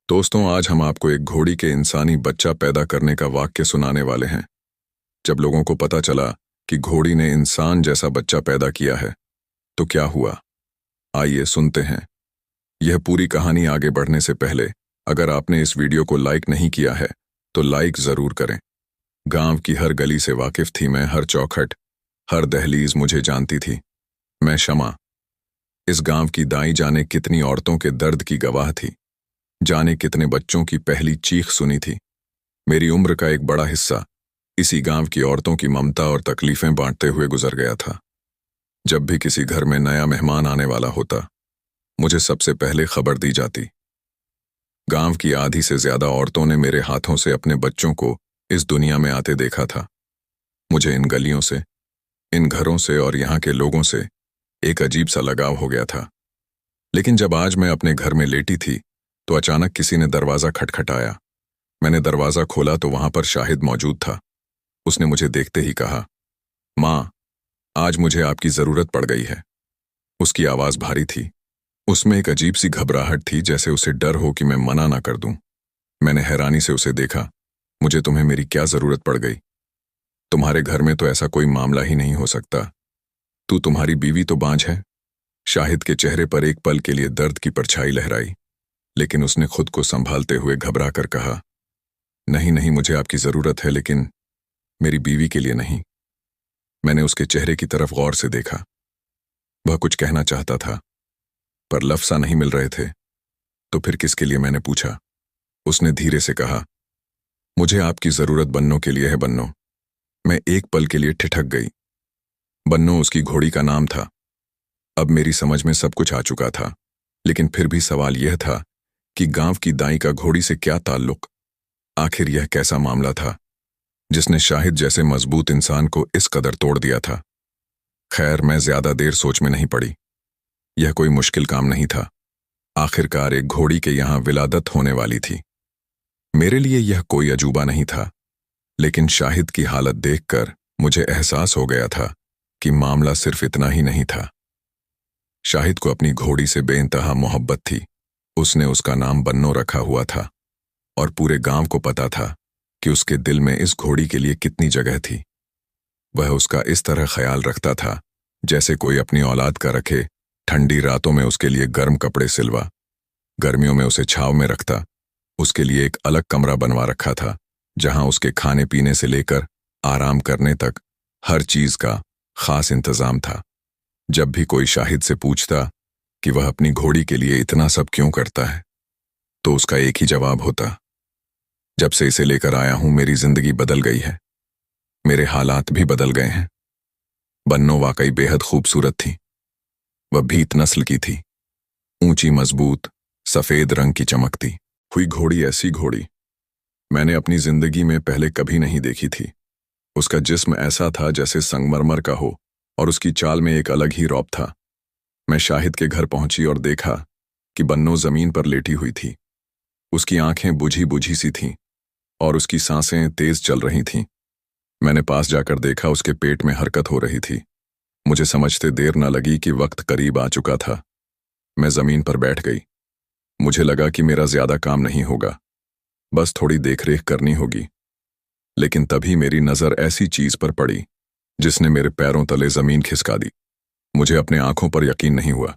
दोस्तों, आज हम आपको एक घोड़ी के इंसानी बच्चा पैदा करने का वाक्य सुनाने वाले हैं। जब लोगों को पता चला कि घोड़ी ने इंसान जैसा बच्चा पैदा किया है, तो क्या हुआ? आइए सुनते हैं। यह पूरी कहानी आगे बढ़ने से पहले, अगर आपने इस वीडियो को लाइक नहीं किया है, तो लाइक जरूर करें। गांव की हर गली से वाकिफ थी मैं, हर चौखट, हर दहलीज मुझे जानती थी। मैं शमा, इस गांव की दाई जाने कितनी औरतों के दर्द की गवाह थी, जाने कितने बच्चों की पहली चीख सुनी थी। मेरी उम्र का एक बड़ा हिस्सा इसी गांव की औरतों की ममता और तकलीफें बांटते हुए गुजर गया था। जब भी किसी घर में नया मेहमान आने वाला होता, मुझे सबसे पहले खबर दी जाती। गांव की आधी से ज्यादा औरतों ने मेरे हाथों से अपने बच्चों को इस दुनिया में आते देखा था। मुझे इन गलियों से, इन घरों से और यहाँ के लोगों से एक अजीब सा लगाव हो गया था। लेकिन जब आज मैं अपने घर में लेटी थी, तो अचानक किसी ने दरवाजा खटखटाया। मैंने दरवाजा खोला तो वहां पर शाहिद मौजूद था। उसने मुझे देखते ही कहा, माँ, आज मुझे आपकी जरूरत पड़ गई है। उसकी आवाज भारी थी। उसमें एक अजीब सी घबराहट थी, जैसे उसे डर हो कि मैं मना ना कर दूं। मैंने हैरानी से उसे देखा। मुझे तुम्हें मेरी क्या जरूरत पड़ गई? तुम्हारे घर में तो ऐसा कोई मामला ही नहीं हो सकता। तुम्हारी बीवी तो बांझ है। शाहिद के चेहरे पर एक पल के लिए दर्द की परछाई लहराई, लेकिन उसने खुद को संभालते हुए घबरा कर कहा, नहीं नहीं, मुझे आपकी जरूरत है, लेकिन मेरी बीवी के लिए नहीं। मैंने उसके चेहरे की तरफ गौर से देखा। वह कुछ कहना चाहता था, पर लफ्ज़ नहीं मिल रहे थे। तो फिर किसके लिए, मैंने पूछा। उसने धीरे से कहा, मुझे आपकी जरूरत बन्नो के लिए है, बन्नो। मैं एक पल के लिए ठिठक गई। बन्नो उसकी घोड़ी का नाम था। अब मेरी समझ में सब कुछ आ चुका था, लेकिन फिर भी सवाल यह था कि गांव की दाई का घोड़ी से क्या ताल्लुक? आखिर यह कैसा मामला था जिसने शाहिद जैसे मजबूत इंसान को इस कदर तोड़ दिया था? खैर, मैं ज्यादा देर सोच में नहीं पड़ी। यह कोई मुश्किल काम नहीं था। आखिरकार एक घोड़ी के यहां विलादत होने वाली थी। मेरे लिए यह कोई अजूबा नहीं था, लेकिन शाहिद की हालत देखकर मुझे एहसास हो गया था कि मामला सिर्फ इतना ही नहीं था। शाहिद को अपनी घोड़ी से बेइंतहा मोहब्बत थी। उसने उसका नाम बन्नो रखा हुआ था, और पूरे गांव को पता था कि उसके दिल में इस घोड़ी के लिए कितनी जगह थी। वह उसका इस तरह ख्याल रखता था जैसे कोई अपनी औलाद का रखे। ठंडी रातों में उसके लिए गर्म कपड़े सिलवा, गर्मियों में उसे छांव में रखता। उसके लिए एक अलग कमरा बनवा रखा था, जहां उसके खाने पीने से लेकर आराम करने तक हर चीज का खास इंतजाम था। जब भी कोई शाहिद से पूछता कि वह अपनी घोड़ी के लिए इतना सब क्यों करता है, तो उसका एक ही जवाब होता, जब से इसे लेकर आया हूं, मेरी जिंदगी बदल गई है। मेरे हालात भी बदल गए हैं। बन्नो वाकई बेहद खूबसूरत थी। वह भीत नस्ल की थी, ऊंची, मजबूत, सफेद रंग की चमकती हुई घोड़ी। ऐसी घोड़ी मैंने अपनी जिंदगी में पहले कभी नहीं देखी थी। उसका जिस्म ऐसा था जैसे संगमरमर का हो, और उसकी चाल में एक अलग ही रौब था। मैं शाहिद के घर पहुंची और देखा कि बन्नो जमीन पर लेटी हुई थी। उसकी आंखें बुझी बुझी सी थीं, और उसकी सांसें तेज चल रही थीं। मैंने पास जाकर देखा, उसके पेट में हरकत हो रही थी। मुझे समझते देर न लगी कि वक्त करीब आ चुका था। मैं जमीन पर बैठ गई। मुझे लगा कि मेरा ज्यादा काम नहीं होगा, बस थोड़ी देखरेख करनी होगी। लेकिन तभी मेरी नजर ऐसी चीज पर पड़ी जिसने मेरे पैरों तले जमीन खिसका दी। मुझे अपने आंखों पर यकीन नहीं हुआ।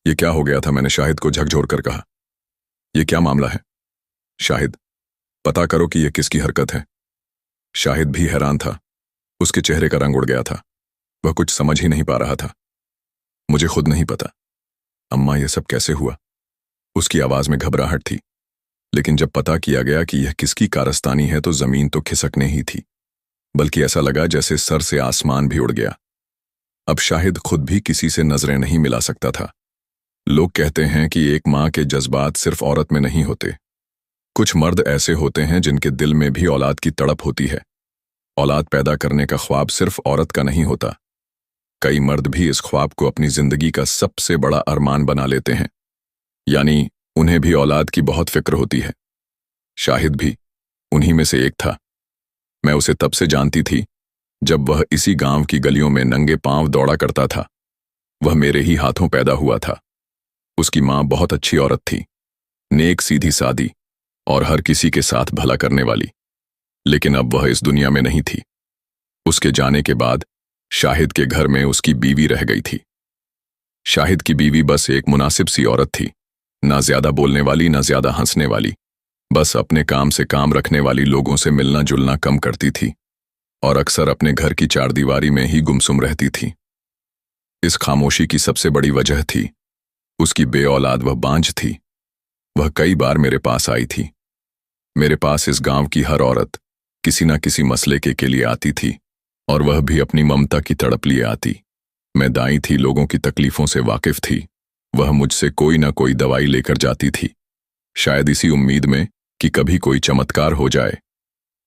यह क्या हो गया था? मैंने शाहिद को झकझोर कर कहा, यह क्या मामला है? शाहिद, पता करो कि यह किसकी हरकत है। शाहिद भी हैरान था। उसके चेहरे का रंग उड़ गया था। वह कुछ समझ ही नहीं पा रहा था। मुझे खुद नहीं पता। अम्मा, यह सब कैसे हुआ? उसकी आवाज में घबराहट थी। लेकिन जब पता किया गया कि यह किसकी कारस्तानी है, तो जमीन तो खिसकने ही थी, बल्कि ऐसा लगा जैसे सर से आसमान भी उड़ गया। अब शाहिद खुद भी किसी से नजरें नहीं मिला सकता था। लोग कहते हैं कि एक माँ के जज्बात सिर्फ औरत में नहीं होते। कुछ मर्द ऐसे होते हैं जिनके दिल में भी औलाद की तड़प होती है। औलाद पैदा करने का ख्वाब सिर्फ औरत का नहीं होता। कई मर्द भी इस ख्वाब को अपनी जिंदगी का सबसे बड़ा अरमान बना लेते हैं, यानी उन्हें भी औलाद की बहुत फिक्र होती है। शाहिद भी उन्हीं में से एक था। मैं उसे तब से जानती थी जब वह इसी गांव की गलियों में नंगे पांव दौड़ा करता था। वह मेरे ही हाथों पैदा हुआ था। उसकी मां बहुत अच्छी औरत थी। नेक सीधी सादी और हर किसी के साथ भला करने वाली। लेकिन अब वह इस दुनिया में नहीं थी। उसके जाने के बाद शाहिद के घर में उसकी बीवी रह गई थी। शाहिद की बीवी बस एक मुनासिब सी औरत थी, ना ज्यादा बोलने वाली ना ज्यादा हंसने वाली, बस अपने काम से काम रखने वाली, लोगों से मिलना जुलना कम करती थी और अक्सर अपने घर की चारदीवारी में ही गुमसुम रहती थी। इस खामोशी की सबसे बड़ी वजह थी उसकी बेऔलाद वह बांझ थी। वह कई बार मेरे पास आई थी। मेरे पास इस गांव की हर औरत किसी न किसी मसले के लिए आती थी और वह भी अपनी ममता की तड़प लिए आती। मैं दाई थी, लोगों की तकलीफों से वाकिफ थी। वह मुझसे कोई ना कोई दवाई लेकर जाती थी, शायद इसी उम्मीद में कि कभी कोई चमत्कार हो जाए।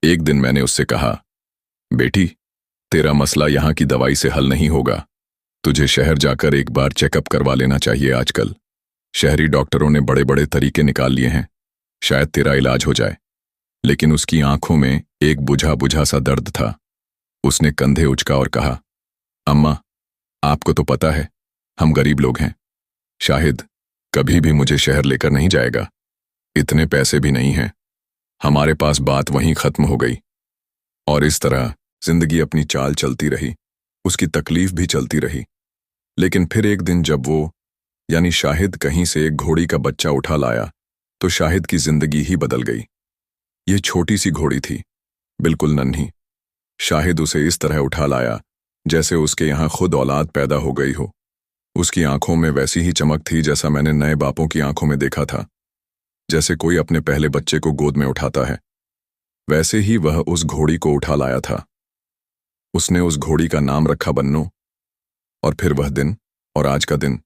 एक दिन मैंने उससे कहा, बेटी, तेरा मसला यहाँ की दवाई से हल नहीं होगा। तुझे शहर जाकर एक बार चेकअप करवा लेना चाहिए। आजकल शहरी डॉक्टरों ने बड़े बड़े तरीके निकाल लिए हैं, शायद तेरा इलाज हो जाए। लेकिन उसकी आंखों में एक बुझा बुझा सा दर्द था। उसने कंधे उचका और कहा, अम्मा, आपको तो पता है हम गरीब लोग हैं। शाहिद कभी भी मुझे शहर लेकर नहीं जाएगा। इतने पैसे भी नहीं हैं हमारे पास। बात वहीं खत्म हो गई और इस तरह जिंदगी अपनी चाल चलती रही। उसकी तकलीफ भी चलती रही। लेकिन फिर एक दिन जब वो यानी शाहिद कहीं से एक घोड़ी का बच्चा उठा लाया तो शाहिद की जिंदगी ही बदल गई। ये छोटी सी घोड़ी थी, बिल्कुल नन्ही। शाहिद उसे इस तरह उठा लाया जैसे उसके यहाँ खुद औलाद पैदा हो गई हो। उसकी आंखों में वैसी ही चमक थी जैसा मैंने नए बापों की आंखों में देखा था। जैसे कोई अपने पहले बच्चे को गोद में उठाता है, वैसे ही वह उस घोड़ी को उठा लाया था। उसने उस घोड़ी का नाम रखा बन्नो। और फिर वह दिन और आज का दिन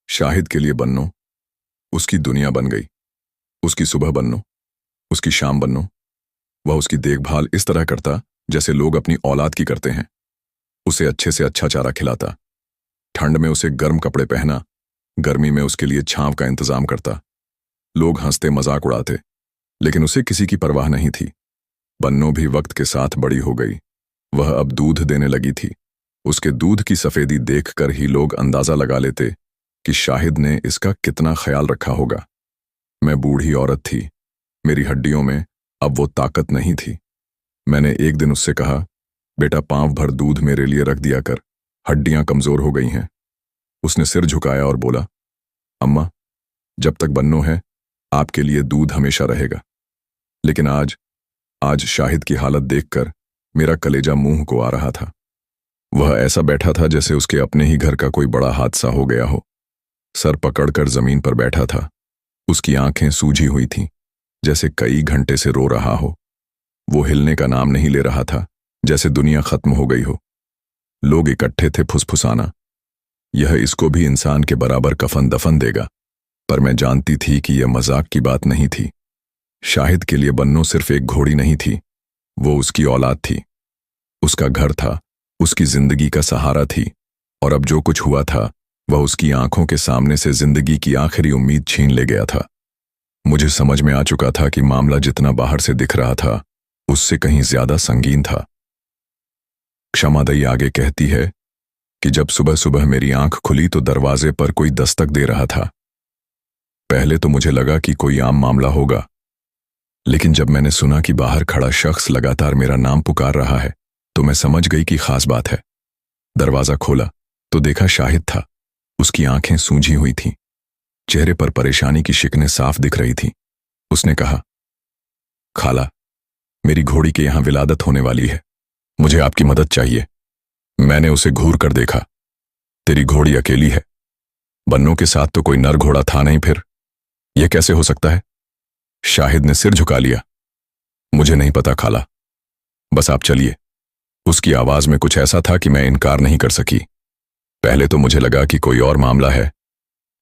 शाहिद के लिए बन्नो उसकी दुनिया बन गई। उसकी सुबह बन्नो, उसकी शाम बन्नो। वह उसकी देखभाल इस तरह करता जैसे लोग अपनी औलाद की करते हैं। उसे अच्छे से अच्छा चारा खिलाता, ठंड में उसे गर्म कपड़े पहना, गर्मी में उसके लिए छांव का इंतजाम करता। लोग हंसते मजाक उड़ाते, लेकिन उसे किसी की परवाह नहीं थी। बन्नो भी वक्त के साथ बड़ी हो गई। वह अब दूध देने लगी थी। उसके दूध की सफेदी देखकर ही लोग अंदाजा लगा लेते कि शाहिद ने इसका कितना ख्याल रखा होगा। मैं बूढ़ी औरत थी, मेरी हड्डियों में अब वो ताकत नहीं थी। मैंने एक दिन उससे कहा, बेटा, पांव भर दूध मेरे लिए रख दिया कर, हड्डियां कमजोर हो गई हैं। उसने सिर झुकाया और बोला, अम्मा, जब तक बन्नो है आपके लिए दूध हमेशा रहेगा। लेकिन आज शाहिद की हालत देखकर मेरा कलेजा मुंह को आ रहा था। वह ऐसा बैठा था जैसे उसके अपने ही घर का कोई बड़ा हादसा हो गया हो। सर पकड़कर जमीन पर बैठा था। उसकी आंखें सूजी हुई थीं, जैसे कई घंटे से रो रहा हो। वो हिलने का नाम नहीं ले रहा था, जैसे दुनिया खत्म हो गई हो। लोग इकट्ठे थे फुसफुसाना, यह इसको भी इंसान के बराबर कफन दफन देगा। पर मैं जानती थी कि यह मजाक की बात नहीं थी। शाहिद के लिए बन्नो सिर्फ एक घोड़ी नहीं थी, वो उसकी औलाद थी, उसका घर था, उसकी जिंदगी का सहारा थी। और अब जो कुछ हुआ था वह उसकी आंखों के सामने से जिंदगी की आखिरी उम्मीद छीन ले गया था। मुझे समझ में आ चुका था कि मामला जितना बाहर से दिख रहा था उससे कहीं ज्यादा संगीन था। क्षमादयी आगे कहती है कि जब सुबह सुबह मेरी आंख खुली तो दरवाजे पर कोई दस्तक दे रहा था। पहले तो मुझे लगा कि कोई आम मामला होगा, लेकिन जब मैंने सुना कि बाहर खड़ा शख्स लगातार मेरा नाम पुकार रहा है तो मैं समझ गई कि खास बात है। दरवाजा खोला तो देखा शाहिद था। उसकी आंखें सूजी हुई थीं, चेहरे पर परेशानी की शिकनें साफ दिख रही थीं। उसने कहा, खाला, मेरी घोड़ी के यहां विलादत होने वाली है, मुझे आपकी मदद चाहिए। मैंने उसे घूर कर देखा। तेरी घोड़ी अकेली है, बन्नो के साथ तो कोई नर घोड़ा था नहीं, फिर यह कैसे हो सकता है? शाहिद ने सिर झुका लिया। मुझे नहीं पता खाला, बस आप चलिए। उसकी आवाज में कुछ ऐसा था कि मैं इनकार नहीं कर सकी। पहले तो मुझे लगा कि कोई और मामला है,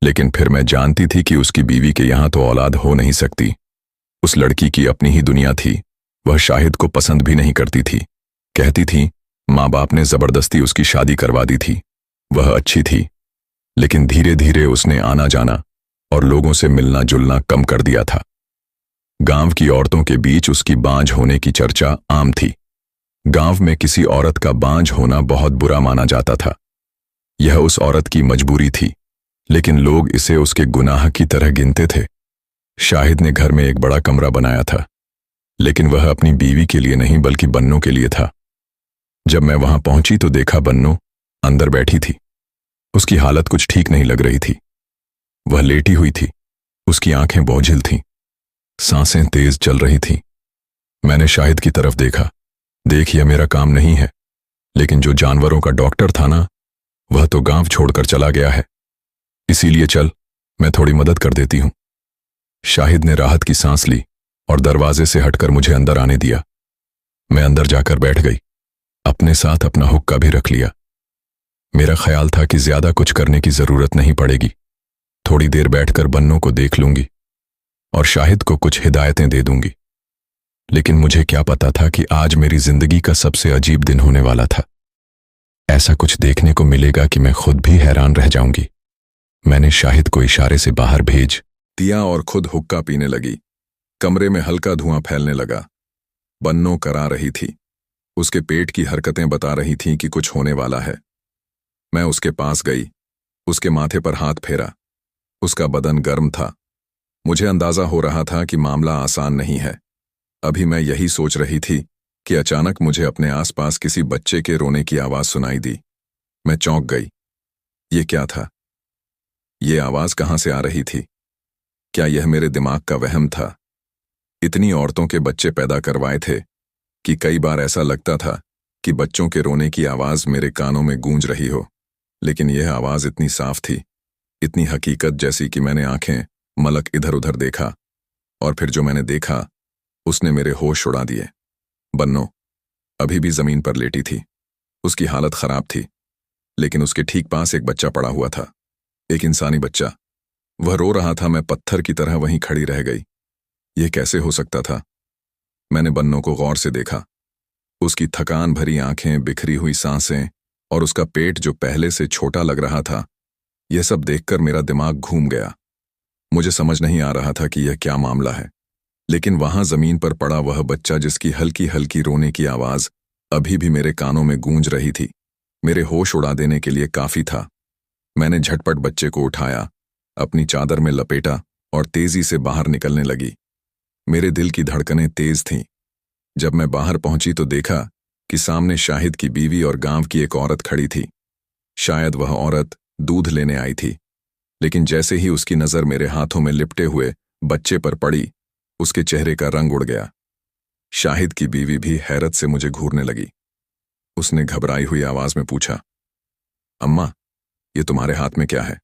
लेकिन फिर मैं जानती थी कि उसकी बीवी के यहां तो औलाद हो नहीं सकती। उस लड़की की अपनी ही दुनिया थी। वह शाहिद को पसंद भी नहीं करती थी। कहती थी माँ बाप ने जबरदस्ती उसकी शादी करवा दी थी। वह अच्छी थी, लेकिन धीरे धीरे उसने आना जाना और लोगों से मिलना जुलना कम कर दिया था। गांव की औरतों के बीच उसकी बांझ होने की चर्चा आम थी। गांव में किसी औरत का बांझ होना बहुत बुरा माना जाता था। यह उस औरत की मजबूरी थी, लेकिन लोग इसे उसके गुनाह की तरह गिनते थे। शाहिद ने घर में एक बड़ा कमरा बनाया था, लेकिन वह अपनी बीवी के लिए नहीं बल्कि बन्नो के लिए था। जब मैं वहां पहुंची तो देखा बन्नो अंदर बैठी थी। उसकी हालत कुछ ठीक नहीं लग रही थी। वह लेटी हुई थी, उसकी आंखें बोझिल थीं, सांसें तेज चल रही थीं। मैंने शाहिद की तरफ देखा। देख, यह मेरा काम नहीं है, लेकिन जो जानवरों का डॉक्टर था ना, वह तो गांव छोड़कर चला गया है। इसीलिए चल, मैं थोड़ी मदद कर देती हूं। शाहिद ने राहत की सांस ली और दरवाजे से हटकर मुझे अंदर आने दिया। मैं अंदर जाकर बैठ गई, अपने साथ अपना हुक्का भी रख लिया। मेरा ख्याल था कि ज्यादा कुछ करने की जरूरत नहीं पड़ेगी। थोड़ी देर बैठकर बन्नों को देख लूंगी और शाहिद को कुछ हिदायतें दे दूंगी। लेकिन मुझे क्या पता था कि आज मेरी जिंदगी का सबसे अजीब दिन होने वाला था। ऐसा कुछ देखने को मिलेगा कि मैं खुद भी हैरान रह जाऊंगी। मैंने शाहिद को इशारे से बाहर भेज दिया और खुद हुक्का पीने लगी। कमरे में हल्का धुआं फैलने लगा। बन्नो करा रही थी। उसके पेट की हरकतें बता रही थीं कि कुछ होने वाला है। मैं उसके पास गई, उसके माथे पर हाथ फेरा। उसका बदन गर्म था। मुझे अंदाजा हो रहा था कि मामला आसान नहीं है। अभी मैं यही सोच रही थी कि अचानक मुझे अपने आसपास किसी बच्चे के रोने की आवाज सुनाई दी। मैं चौंक गई। ये क्या था? ये आवाज कहां से आ रही थी? क्या यह मेरे दिमाग का वहम था? इतनी औरतों के बच्चे पैदा करवाए थे कि कई बार ऐसा लगता था कि बच्चों के रोने की आवाज मेरे कानों में गूंज रही हो, लेकिन यह आवाज इतनी साफ थी, इतनी हकीकत जैसी कि मैंने आंखें मलक इधर उधर देखा, और फिर जो मैंने देखा उसने मेरे होश उड़ा दिए। बन्नो अभी भी जमीन पर लेटी थी। उसकी हालत खराब थी, लेकिन उसके ठीक पास एक बच्चा पड़ा हुआ था, एक इंसानी बच्चा। वह रो रहा था। मैं पत्थर की तरह वहीं खड़ी रह गई। यह कैसे हो सकता था? मैंने बन्नो को गौर से देखा। उसकी थकान भरी आंखें, बिखरी हुई सांसें और उसका पेट जो पहले से छोटा लग रहा था, यह सब देखकर मेरा दिमाग घूम गया। मुझे समझ नहीं आ रहा था कि यह क्या मामला है, लेकिन वहां जमीन पर पड़ा वह बच्चा जिसकी हल्की हल्की रोने की आवाज अभी भी मेरे कानों में गूंज रही थी, मेरे होश उड़ा देने के लिए काफी था। मैंने झटपट बच्चे को उठाया, अपनी चादर में लपेटा और तेजी से बाहर निकलने लगी। मेरे दिल की धड़कनें तेज थीं। जब मैं बाहर पहुंची तो देखा कि सामने शाहिद की बीवी और गांव की एक औरत खड़ी थी। शायद वह औरत दूध लेने आई थी, लेकिन जैसे ही उसकी नजर मेरे हाथों में लिपटे हुए बच्चे पर पड़ी, उसके चेहरे का रंग उड़ गया। शाहिद की बीवी भी हैरत से मुझे घूरने लगी। उसने घबराई हुई आवाज में पूछा, अम्मा, ये तुम्हारे हाथ में क्या है?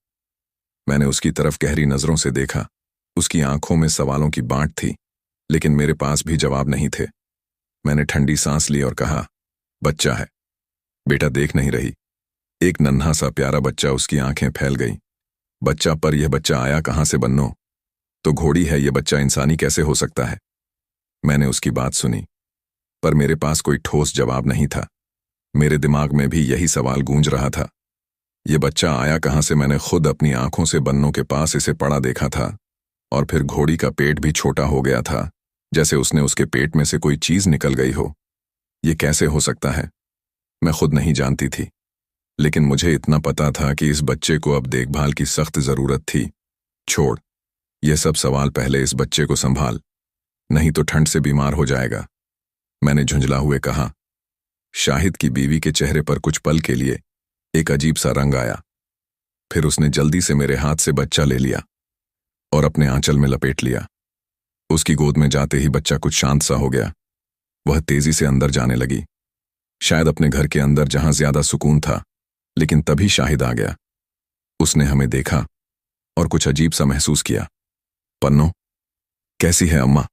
मैंने उसकी तरफ गहरी नजरों से देखा। उसकी आंखों में सवालों की बांट थी, लेकिन मेरे पास भी जवाब नहीं थे। मैंने ठंडी सांस ली और कहा, बच्चा है। बेटा देख नहीं रही? एक नन्हा सा प्यारा बच्चा। उसकी आंखें फैल गई। बच्चा? पर यह बच्चा आया कहां से बन्नो? तो घोड़ी है, यह बच्चा इंसानी कैसे हो सकता है? मैंने उसकी बात सुनी, पर मेरे पास कोई ठोस जवाब नहीं था। मेरे दिमाग में भी यही सवाल गूंज रहा था। यह बच्चा आया कहां से? मैंने खुद अपनी आंखों से बन्नो के पास इसे पड़ा देखा था, और फिर घोड़ी का पेट भी छोटा हो गया था, जैसे उसने उसके पेट में से कोई चीज निकल गई हो। यह कैसे हो सकता है? मैं खुद नहीं जानती थी, लेकिन मुझे इतना पता था कि इस बच्चे को अब देखभाल की सख्त जरूरत थी। छोड़ यह सब सवाल, पहले इस बच्चे को संभाल, नहीं तो ठंड से बीमार हो जाएगा, मैंने झुंझला हुए कहा। शाहिद की बीवी के चेहरे पर कुछ पल के लिए एक अजीब सा रंग आया। फिर उसने जल्दी से मेरे हाथ से बच्चा ले लिया और अपने आंचल में लपेट लिया। उसकी गोद में जाते ही बच्चा कुछ शांत सा हो गया। वह तेजी से अंदर जाने लगी, शायद अपने घर के अंदर जहां ज्यादा सुकून था। लेकिन तभी शाहिद आ गया। उसने हमें देखा और कुछ अजीब सा महसूस किया। पन्नो, कैसी है अम्मा?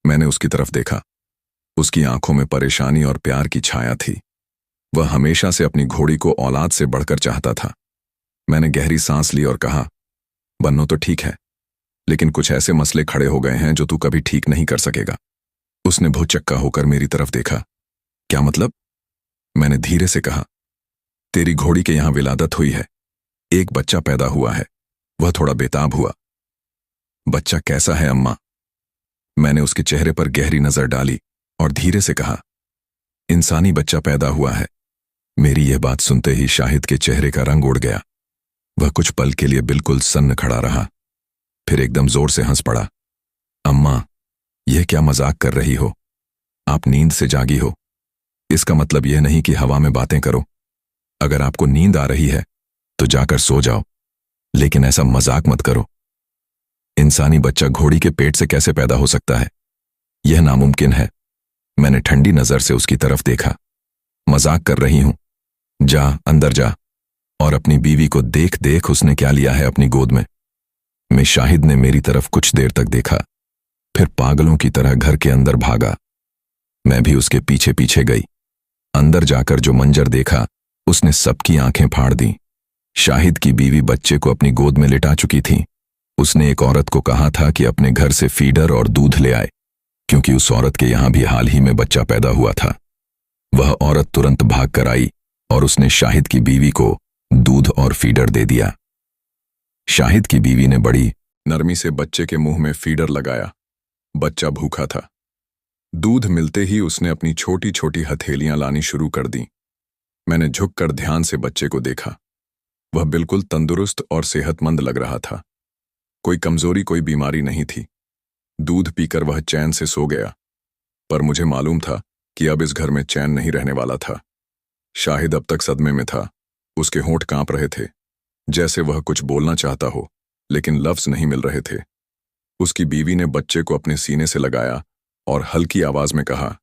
मैंने उसकी तरफ देखा। उसकी आंखों में परेशानी और प्यार की छाया थी। वह हमेशा से अपनी घोड़ी को औलाद से बढ़कर चाहता था। मैंने गहरी सांस ली और कहा, बन्नो तो ठीक है, लेकिन कुछ ऐसे मसले खड़े हो गए हैं जो तू कभी ठीक नहीं कर सकेगा। उसने भौचक्का होकर मेरी तरफ देखा। क्या मतलब? मैंने धीरे से कहा, तेरी घोड़ी के यहां विलादत हुई है, एक बच्चा पैदा हुआ है। वह थोड़ा बेताब हुआ। बच्चा कैसा है अम्मा? मैंने उसके चेहरे पर गहरी नजर डाली और धीरे से कहा, इंसानी बच्चा पैदा हुआ है। मेरी यह बात सुनते ही शाहिद के चेहरे का रंग उड़ गया। वह कुछ पल के लिए बिल्कुल सन्न खड़ा रहा, फिर एकदम जोर से हंस पड़ा। अम्मा, यह क्या मजाक कर रही हो? आप नींद से जागी हो। इसका मतलब यह नहीं कि हवा में बातें करो। अगर आपको नींद आ रही है तो जाकर सो जाओ, लेकिन ऐसा मजाक मत करो। इंसानी बच्चा घोड़ी के पेट से कैसे पैदा हो सकता है? यह नामुमकिन है। मैंने ठंडी नजर से उसकी तरफ देखा। मजाक कर रही हूं। जा, अंदर जा और अपनी बीवी को देख देख उसने क्या लिया है अपनी गोद में। मैं शाहिद ने मेरी तरफ कुछ देर तक देखा, फिर पागलों की तरह घर के अंदर भागा। मैं भी उसके पीछे पीछे गई। अंदर जाकर जो मंजर देखा उसने सबकी आंखें फाड़ दी। शाहिद की बीवी बच्चे को अपनी गोद में लिटा चुकी थी। उसने एक औरत को कहा था कि अपने घर से फीडर और दूध ले आए, क्योंकि उस औरत के यहां भी हाल ही में बच्चा पैदा हुआ था। वह औरत तुरंत भाग कर आई और उसने शाहिद की बीवी को दूध और फीडर दे दिया। शाहिद की बीवी ने बड़ी नरमी से बच्चे के मुंह में फीडर लगाया। बच्चा भूखा था। दूध मिलते ही उसने अपनी छोटी छोटी हथेलियां लानी शुरू कर दी। मैंने झुककर ध्यान से बच्चे को देखा। वह बिल्कुल तंदुरुस्त और सेहतमंद लग रहा था। कोई कमजोरी, कोई बीमारी नहीं थी। दूध पीकर वह चैन से सो गया। पर मुझे मालूम था कि अब इस घर में चैन नहीं रहने वाला था। शाहिद अब तक सदमे में था। उसके होंठ कांप रहे थे, जैसे वह कुछ बोलना चाहता हो, लेकिन लफ्ज नहीं मिल रहे थे। उसकी बीवी ने बच्चे को अपने सीने से लगाया और हल्की आवाज में कहा,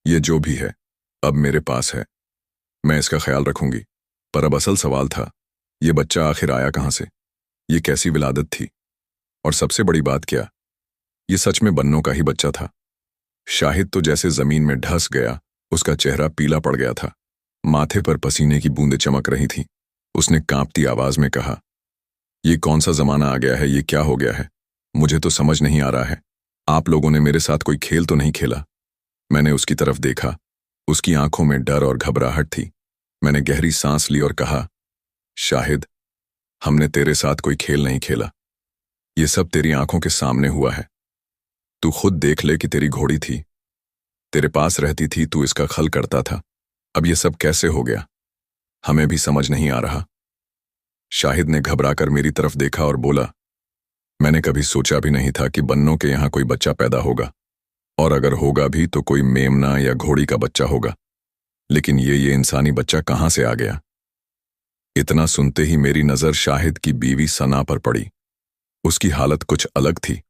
यह जो भी है अब मेरे पास है, मैं इसका ख्याल रखूंगी। पर अब असल सवाल था, यह बच्चा आखिर आया कहां से? ये कैसी विलादत थी? और सबसे बड़ी बात क्या, ये सच में बन्नों का ही बच्चा था? शाहिद तो जैसे जमीन में ढस गया। उसका चेहरा पीला पड़ गया था। माथे पर पसीने की बूंदें चमक रही थीं। उसने कांपती आवाज में कहा, ये कौन सा जमाना आ गया है? ये क्या हो गया है? मुझे तो समझ नहीं आ रहा है। आप लोगों ने मेरे साथ कोई खेल तो नहीं खेला? मैंने उसकी तरफ देखा। उसकी आंखों में डर और घबराहट थी। मैंने गहरी सांस ली और कहा, शाहिद, हमने तेरे साथ कोई खेल नहीं खेला। ये सब तेरी आंखों के सामने हुआ है। तू खुद देख ले कि तेरी घोड़ी थी, तेरे पास रहती थी, तू इसका खल करता था। अब ये सब कैसे हो गया? हमें भी समझ नहीं आ रहा। शाहिद ने घबराकर मेरी तरफ देखा और बोला, मैंने कभी सोचा भी नहीं था कि बन्नों के यहां कोई बच्चा पैदा होगा, और अगर होगा भी तो कोई मेमना या घोड़ी का बच्चा होगा। लेकिन ये इंसानी बच्चा कहां से आ गया? इतना सुनते ही मेरी नजर शाहिद की बीवी सना पर पड़ी। उसकी हालत कुछ अलग थी।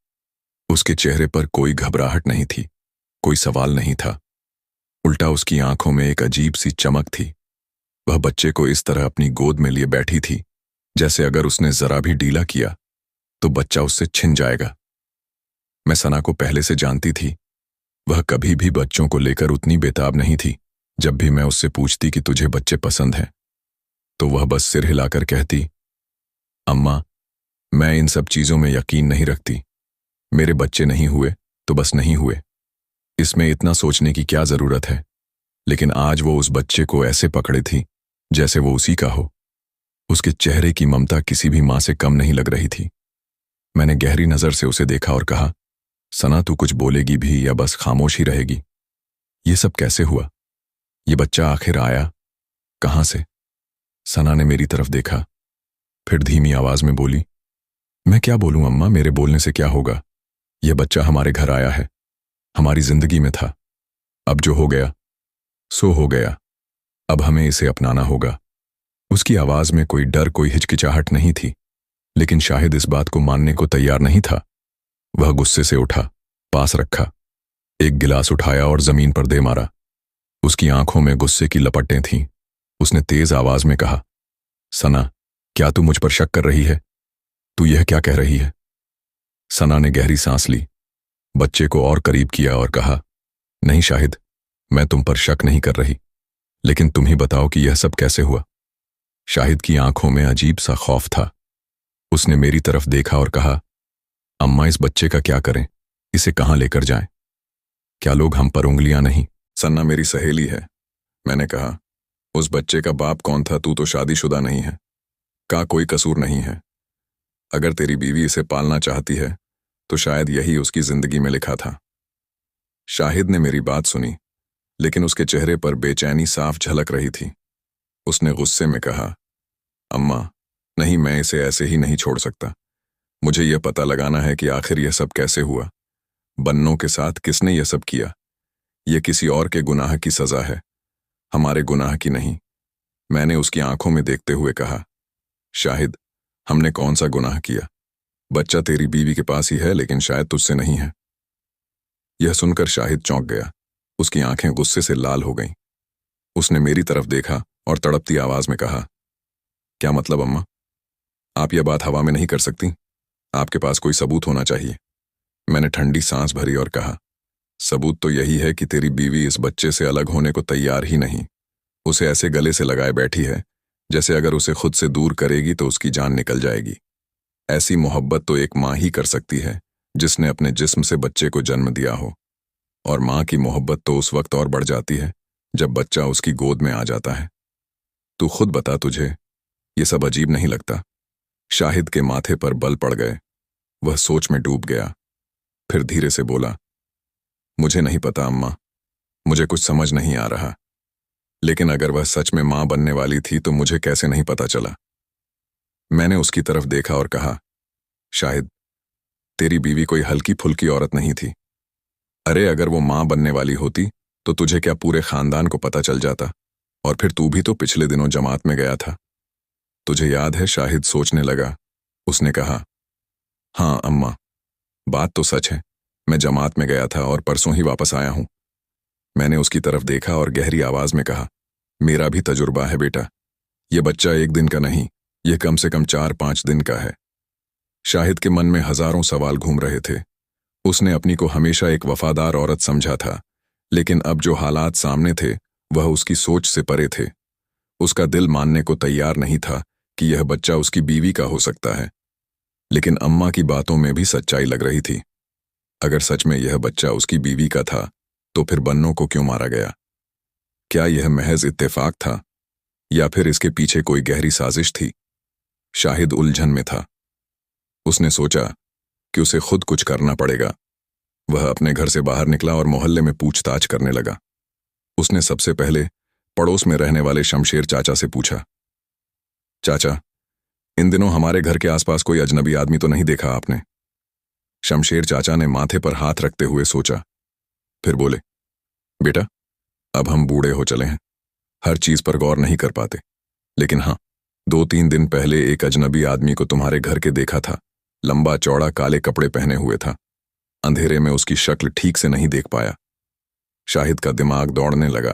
उसके चेहरे पर कोई घबराहट नहीं थी, कोई सवाल नहीं था। उल्टा उसकी आंखों में एक अजीब सी चमक थी। वह बच्चे को इस तरह अपनी गोद में लिए बैठी थी जैसे अगर उसने जरा भी ढीला किया तो बच्चा उससे छिन जाएगा। मैं सना को पहले से जानती थी। वह कभी भी बच्चों को लेकर उतनी बेताब नहीं थी। जब भी मैं उससे पूछती कि तुझे बच्चे पसंद हैं, तो वह बस सिर हिलाकर कहती, अम्मा, मैं इन सब चीजों में यकीन नहीं रखती। मेरे बच्चे नहीं हुए तो बस नहीं हुए। इसमें इतना सोचने की क्या जरूरत है? लेकिन आज वो उस बच्चे को ऐसे पकड़े थी जैसे वो उसी का हो। उसके चेहरे की ममता किसी भी मां से कम नहीं लग रही थी। मैंने गहरी नजर से उसे देखा और कहा, सना, तू कुछ बोलेगी भी या बस खामोश ही रहेगी? ये सब कैसे हुआ? ये बच्चा आखिर आया कहां से? सना ने मेरी तरफ देखा, फिर धीमी आवाज में बोली, मैं क्या बोलूं अम्मा, मेरे बोलने से क्या होगा? यह बच्चा हमारे घर आया है, हमारी जिंदगी में था। अब जो हो गया सो हो गया। अब हमें इसे अपनाना होगा। उसकी आवाज में कोई डर, कोई हिचकिचाहट नहीं थी। लेकिन शाहिद इस बात को मानने को तैयार नहीं था। वह गुस्से से उठा, पास रखा, एक गिलास उठाया और जमीन पर दे मारा। उसकी आंखों में गुस्से की लपटें थीं। उसने तेज आवाज में कहा, सना, क्या तू मुझ पर शक कर रही है? तू यह क्या कह रही है? सना ने गहरी सांस ली, बच्चे को और करीब किया और कहा, नहीं शाहिद, मैं तुम पर शक नहीं कर रही, लेकिन तुम ही बताओ कि यह सब कैसे हुआ। शाहिद की आंखों में अजीब सा खौफ था। उसने मेरी तरफ देखा और कहा, अम्मा, इस बच्चे का क्या करें? इसे कहां लेकर जाएं? क्या लोग हम पर उंगलियां नहीं? सन्ना मेरी सहेली है, मैंने कहा। उस बच्चे का बाप कौन था? तू तो शादीशुदा नहीं है, का कोई कसूर नहीं है। अगर तेरी बीवी इसे पालना चाहती है तो शायद यही उसकी जिंदगी में लिखा था। शाहिद ने मेरी बात सुनी, लेकिन उसके चेहरे पर बेचैनी साफ झलक रही थी। उसने गुस्से में कहा, अम्मा, नहीं, मैं इसे ऐसे ही नहीं छोड़ सकता। मुझे यह पता लगाना है कि आखिर यह सब कैसे हुआ। बन्नों के साथ किसने यह सब किया? यह किसी और के गुनाह की सजा है, हमारे गुनाह की नहीं। मैंने उसकी आंखों में देखते हुए कहा, शाहिद, हमने कौन सा गुनाह किया? बच्चा तेरी बीवी के पास ही है, लेकिन शायद तुझसे नहीं है। यह सुनकर शाहिद चौंक गया। उसकी आंखें गुस्से से लाल हो गईं। उसने मेरी तरफ देखा और तड़पती आवाज में कहा, क्या मतलब अम्मा? आप यह बात हवा में नहीं कर सकती। आपके पास कोई सबूत होना चाहिए। मैंने ठंडी सांस भरी और कहा, सबूत तो यही है कि तेरी बीवी इस बच्चे से अलग होने को तैयार ही नहीं। उसे ऐसे गले से लगाए बैठी है जैसे अगर उसे खुद से दूर करेगी तो उसकी जान निकल जाएगी। ऐसी मोहब्बत तो एक माँ ही कर सकती है जिसने अपने जिस्म से बच्चे को जन्म दिया हो। और माँ की मोहब्बत तो उस वक्त और बढ़ जाती है जब बच्चा उसकी गोद में आ जाता है। तू खुद बता, तुझे ये सब अजीब नहीं लगता? शाहिद के माथे पर बल पड़ गए। वह सोच में डूब गया। फिर धीरे से बोला, मुझे नहीं पता अम्मा, मुझे कुछ समझ नहीं आ रहा। लेकिन अगर वह सच में मां बनने वाली थी तो मुझे कैसे नहीं पता चला? मैंने उसकी तरफ देखा और कहा, शाहिद, तेरी बीवी कोई हल्की फुल्की औरत नहीं थी। अरे अगर वो मां बनने वाली होती तो तुझे क्या पूरे खानदान को पता चल जाता? और फिर तू भी तो पिछले दिनों जमात में गया था। तुझे याद है? शाहिद सोचने लगा। उसने कहा, हाँ अम्मा, बात तो सच है। मैं जमात में गया था और परसों ही वापस आया हूं। मैंने उसकी तरफ देखा और गहरी आवाज में कहा, मेरा भी तजुर्बा है बेटा। यह बच्चा एक दिन का नहीं, यह कम से कम 4-5 दिन का है। शाहिद के मन में हजारों सवाल घूम रहे थे। उसने अपनी को हमेशा एक वफादार औरत समझा था, लेकिन अब जो हालात सामने थे वह उसकी सोच से परे थे। उसका दिल मानने को तैयार नहीं था कि यह बच्चा उसकी बीवी का हो सकता है। लेकिन अम्मा की बातों में भी सच्चाई लग रही थी। अगर सच में यह बच्चा उसकी बीवी का था तो फिर बन्नों को क्यों मारा गया? क्या यह महज इत्तेफाक था या फिर इसके पीछे कोई गहरी साजिश थी? शाहिद उलझन में था। उसने सोचा कि उसे खुद कुछ करना पड़ेगा। वह अपने घर से बाहर निकला और मोहल्ले में पूछताछ करने लगा। उसने सबसे पहले पड़ोस में रहने वाले शमशेर चाचा से पूछा, चाचा, इन दिनों हमारे घर के आसपास कोई अजनबी आदमी तो नहीं देखा आपने? शमशेर चाचा ने माथे पर हाथ रखते हुए सोचा, फिर बोले, बेटा, अब हम बूढ़े हो चले हैं, हर चीज पर गौर नहीं कर पाते। लेकिन हाँ, 2-3 दिन पहले एक अजनबी आदमी को तुम्हारे घर के देखा था। लंबा चौड़ा काले कपड़े पहने हुए था। अंधेरे में उसकी शक्ल ठीक से नहीं देख पाया। शाहिद का दिमाग दौड़ने लगा।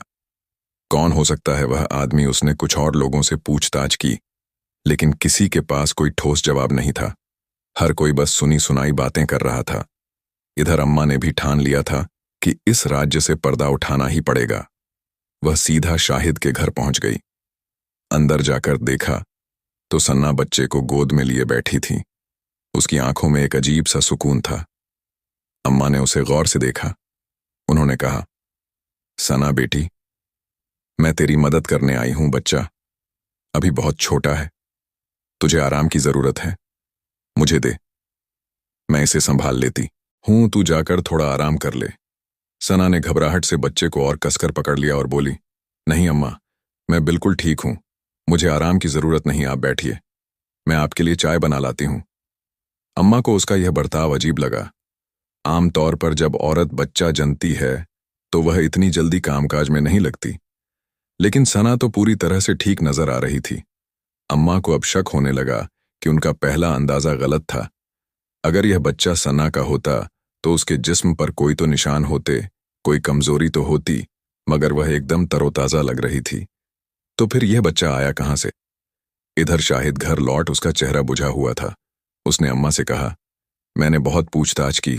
कौन हो सकता है वह आदमी? उसने कुछ और लोगों से पूछताछ की, लेकिन किसी के पास कोई ठोस जवाब नहीं था। हर कोई बस सुनी सुनाई बातें कर रहा था। इधर अम्मा ने भी ठान लिया था कि इस राज्य से पर्दा उठाना ही पड़ेगा। वह सीधा शाहिद के घर पहुंच गई। अंदर जाकर देखा तो सन्ना बच्चे को गोद में लिए बैठी थी। उसकी आंखों में एक अजीब सा सुकून था। अम्मा ने उसे गौर से देखा। उन्होंने कहा, सना बेटी, मैं तेरी मदद करने आई हूं। बच्चा अभी बहुत छोटा है, तुझे आराम की जरूरत है। मुझे दे, मैं इसे संभाल लेती हूं। तू जाकर थोड़ा आराम कर ले। सना ने घबराहट से बच्चे को और कसकर पकड़ लिया और बोली, नहीं अम्मा, मैं बिल्कुल ठीक हूं। मुझे आराम की जरूरत नहीं, आप बैठिए, मैं आपके लिए चाय बना लाती हूं। अम्मा को उसका यह बर्ताव अजीब लगा। आमतौर पर जब औरत बच्चा जनती है तो वह इतनी जल्दी कामकाज में नहीं लगती, लेकिन सना तो पूरी तरह से ठीक नजर आ रही थी। अम्मा को अब शक होने लगा कि उनका पहला अंदाजा गलत था। अगर यह बच्चा सना का होता तो उसके जिस्म पर कोई तो निशान होते, कोई कमजोरी तो होती, मगर वह एकदम तरोताजा लग रही थी। तो फिर यह बच्चा आया कहां से? इधर शाहिद घर लौट उसका चेहरा बुझा हुआ था। उसने अम्मा से कहा, मैंने बहुत पूछताछ की,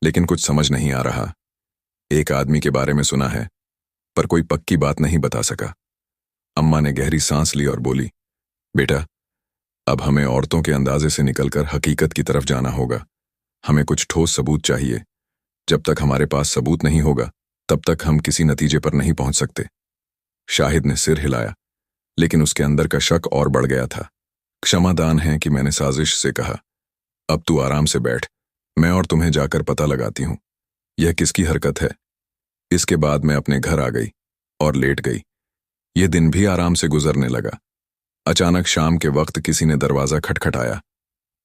लेकिन कुछ समझ नहीं आ रहा। एक आदमी के बारे में सुना है, पर कोई पक्की बात नहीं बता सका। अम्मा ने गहरी सांस ली और बोली, बेटा, अब हमें औरतों के अंदाजे से निकलकर हकीकत की तरफ जाना होगा। हमें कुछ ठोस सबूत चाहिए। जब तक हमारे पास सबूत नहीं होगा तब तक हम किसी नतीजे पर नहीं पहुंच सकते। शाहिद ने सिर हिलाया, लेकिन उसके अंदर का शक और बढ़ गया था। क्षमादान है कि मैंने साजिश से कहा। अब तू आराम से बैठ, मैं और तुम्हें जाकर पता लगाती हूं यह किसकी हरकत है। इसके बाद मैं अपने घर आ गई और लेट गई। यह दिन भी आराम से गुजरने लगा। अचानक शाम के वक्त किसी ने दरवाजा खटखटाया।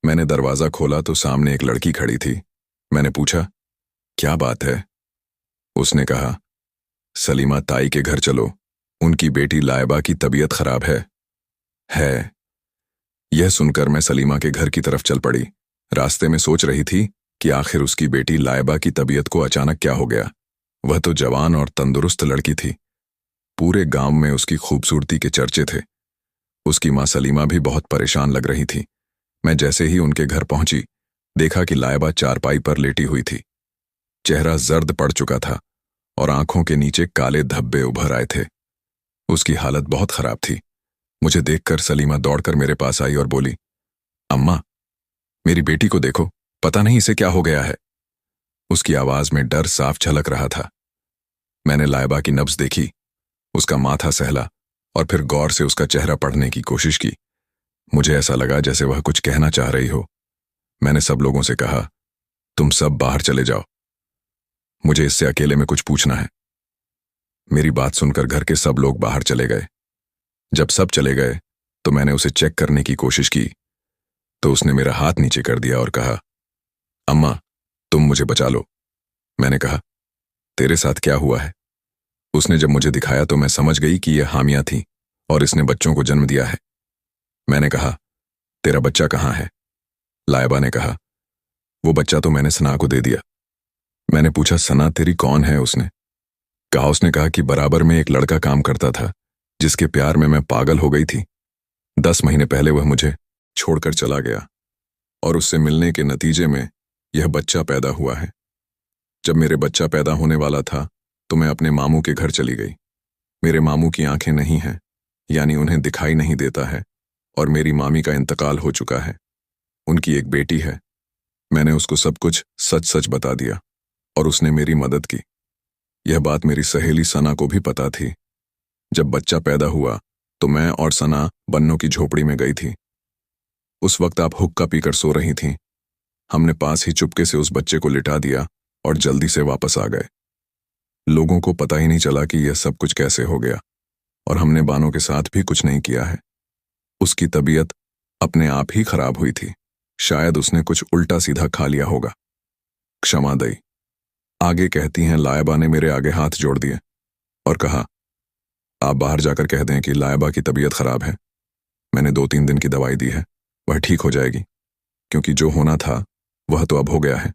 मैंने दरवाजा खोला तो सामने एक लड़की खड़ी थी। मैंने पूछा, क्या बात है? उसने कहा, सलीमा ताई के घर चलो, उनकी बेटी लाइबा की तबीयत खराब है। है। यह सुनकर मैं सलीमा के घर की तरफ चल पड़ी। रास्ते में सोच रही थी कि आखिर उसकी बेटी लाइबा की तबीयत को अचानक क्या हो गया। वह तो जवान और तंदुरुस्त लड़की थी। पूरे गांव में उसकी खूबसूरती के चर्चे थे। उसकी मां सलीमा भी बहुत परेशान लग रही थी। मैं जैसे ही उनके घर पहुंची, देखा कि लाइबा चारपाई पर लेटी हुई थी। चेहरा जर्द पड़ चुका था और आंखों के नीचे काले धब्बे उभर आए थे। उसकी हालत बहुत खराब थी। मुझे देखकर सलीमा दौड़कर मेरे पास आई और बोली, अम्मा, मेरी बेटी को देखो, पता नहीं इसे क्या हो गया है। उसकी आवाज में डर साफ झलक रहा था। मैंने लाइबा की नब्ज देखी, उसका माथा सहला और फिर गौर से उसका चेहरा पढ़ने की कोशिश की। मुझे ऐसा लगा जैसे वह कुछ कहना चाह रही हो। मैंने सब लोगों से कहा, तुम सब बाहर चले जाओ, मुझे इससे अकेले में कुछ पूछना है। मेरी बात सुनकर घर के सब लोग बाहर चले गए। जब सब चले गए तो मैंने उसे चेक करने की कोशिश की, तो उसने मेरा हाथ नीचे कर दिया और कहा, अम्मा, तुम मुझे बचा लो। मैंने कहा, तेरे साथ क्या हुआ है? उसने जब मुझे दिखाया तो मैं समझ गई कि यह हामिया थी और इसने बच्चों को जन्म दिया है। मैंने कहा, तेरा बच्चा कहाँ है? लाइबा ने कहा, वो बच्चा तो मैंने सना को दे दिया। मैंने पूछा, सना तेरी कौन है? उसने कहा कि बराबर में एक लड़का काम करता था, जिसके प्यार में मैं पागल हो गई थी। 10 महीने पहले वह मुझे छोड़कर चला गया और उससे मिलने के नतीजे में यह बच्चा पैदा हुआ है। जब मेरे बच्चा पैदा होने वाला था तो मैं अपने मामू के घर चली गई। मेरे मामू की आंखें नहीं हैं, यानी उन्हें दिखाई नहीं देता है, और मेरी मामी का इंतकाल हो चुका है। उनकी एक बेटी है। मैंने उसको सब कुछ सच सच बता दिया और उसने मेरी मदद की। यह बात मेरी सहेली सना को भी पता थी। जब बच्चा पैदा हुआ तो मैं और सना बन्नों की झोपड़ी में गई थी। उस वक्त आप हुक्का पीकर सो रही थीं। हमने पास ही चुपके से उस बच्चे को लिटा दिया और जल्दी से वापस आ गए। लोगों को पता ही नहीं चला कि यह सब कुछ कैसे हो गया, और हमने बानो के साथ भी कुछ नहीं किया है। उसकी तबीयत अपने आप ही खराब हुई थी। शायद उसने कुछ उल्टा सीधा खा लिया होगा। क्षमा दई। आगे कहती हैं, लाइबा ने मेरे आगे हाथ जोड़ दिए और कहा, आप बाहर जाकर कह दें कि लाइबा की तबीयत खराब है। मैंने 2-3 दिन की दवाई दी है, वह ठीक हो जाएगी, क्योंकि जो होना था वह तो अब हो गया है।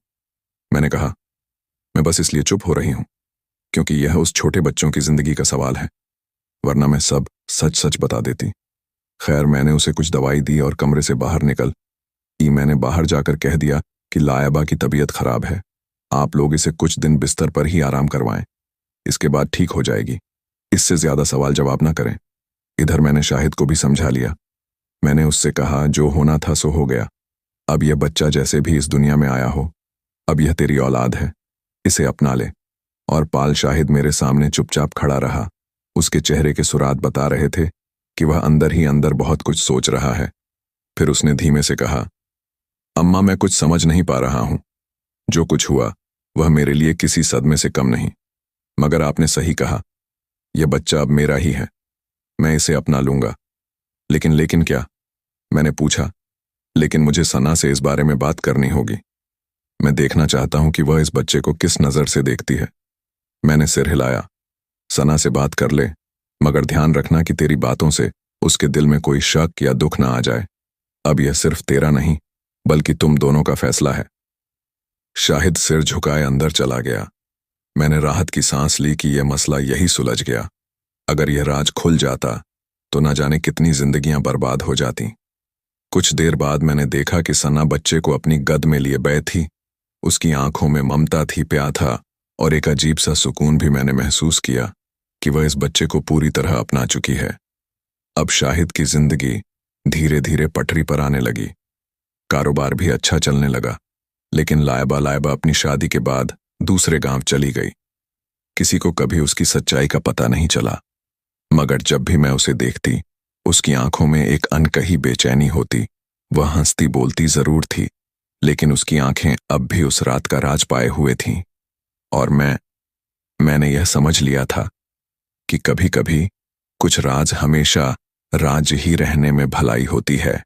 मैंने कहा, मैं बस इसलिए चुप हो रही हूं क्योंकि यह उस छोटे बच्चों की जिंदगी का सवाल है, वरना मैं सब सच सच बता देती। खैर, मैंने उसे कुछ दवाई दी और कमरे से बाहर निकल मैंने बाहर जाकर कह दिया कि लाइबा की तबीयत खराब है, आप लोग इसे कुछ दिन बिस्तर पर ही आराम करवाएं, इसके बाद ठीक हो जाएगी। इससे ज्यादा सवाल जवाब ना करें। इधर मैंने शाहिद को भी समझा लिया। मैंने उससे कहा, जो होना था सो हो गया। अब यह बच्चा जैसे भी इस दुनिया में आया हो, अब यह तेरी औलाद है, इसे अपना ले और पाल। शाहिद मेरे सामने चुपचाप खड़ा रहा। उसके चेहरे के सुराग बता रहे थे कि वह अंदर ही अंदर बहुत कुछ सोच रहा है। फिर उसने धीमे से कहा, अम्मा, मैं कुछ समझ नहीं पा रहा हूं। जो कुछ हुआ वह मेरे लिए किसी सदमे से कम नहीं, मगर आपने सही कहा, यह बच्चा अब मेरा ही है, मैं इसे अपना लूंगा। लेकिन क्या? मैंने पूछा। लेकिन मुझे सना से इस बारे में बात करनी होगी। मैं देखना चाहता हूं कि वह इस बच्चे को किस नजर से देखती है। मैंने सिर हिलाया। सना से बात कर ले, मगर ध्यान रखना कि तेरी बातों से उसके दिल में कोई शक या दुख ना आ जाए। अब यह सिर्फ तेरा नहीं, बल्कि तुम दोनों का फैसला है। शाहिद सिर झुकाए अंदर चला गया। मैंने राहत की सांस ली कि यह मसला यही सुलझ गया। अगर यह राज खुल जाता तो न जाने कितनी जिंदगियां बर्बाद हो जाती। कुछ देर बाद मैंने देखा कि सना बच्चे को अपनी गद में लिए बैठी। उसकी आंखों में ममता थी, प्यार था, और एक अजीब सा सुकून भी मैंने महसूस किया कि वह इस बच्चे को पूरी तरह अपना चुकी है। अब शाहिद की जिंदगी धीरे धीरे पटरी पर आने लगी। कारोबार भी अच्छा चलने लगा। लेकिन लाइबा अपनी शादी के बाद दूसरे गांव चली गई। किसी को कभी उसकी सच्चाई का पता नहीं चला, मगर जब भी मैं उसे देखती, उसकी आंखों में एक अनकही बेचैनी होती। वह हंसती बोलती जरूर थी, लेकिन उसकी आंखें अब भी उस रात का राज पाए हुए थीं। और मैंने यह समझ लिया था कि कभी कभी कुछ राज हमेशा राज ही रहने में भलाई होती है।